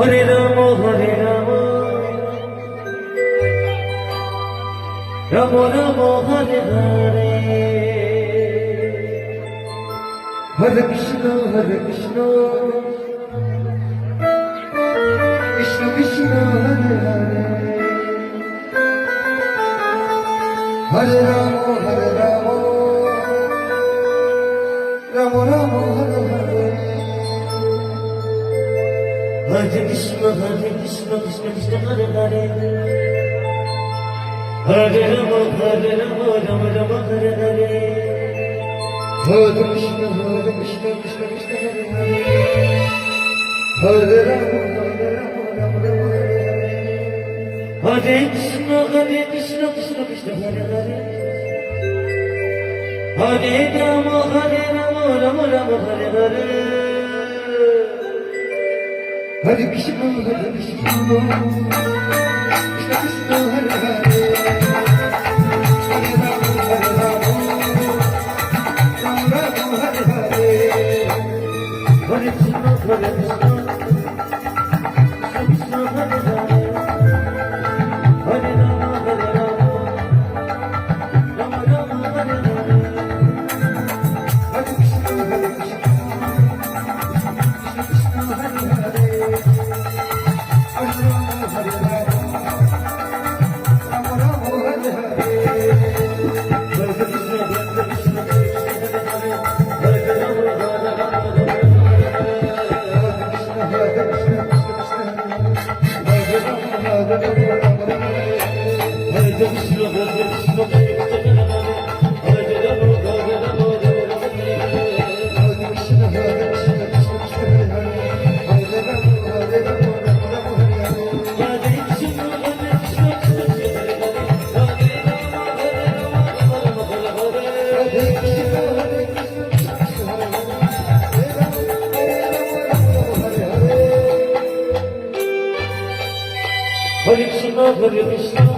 Hare Rama Hare Rama Rama Rama Hare Hare Hare Krishna Hare Krishna Krishna Krishna Hare Hare Hare Rama Hare Rama Rama Rama Hare Hare Hare Krishna Krishna Krishna Hare Hare Hare Rama Rama Rama Hare Hare Hare Krishna Krishna Krishna Hare Hare Hare Rama Rama Rama Hare Krishna Krishna Krishna Hare Hare Hare Rama Rama Rama Hare Hare Hare Krishna Krishna Krishna Hare Hare Hare Rama Rama Rama Hare Hare Hare Krishna Krishna Krishna Hare Hare Hare Rama Rama Rama Hare Hare Hare Krishna Krishna Hare Hare Hare Krishna Hare Krishna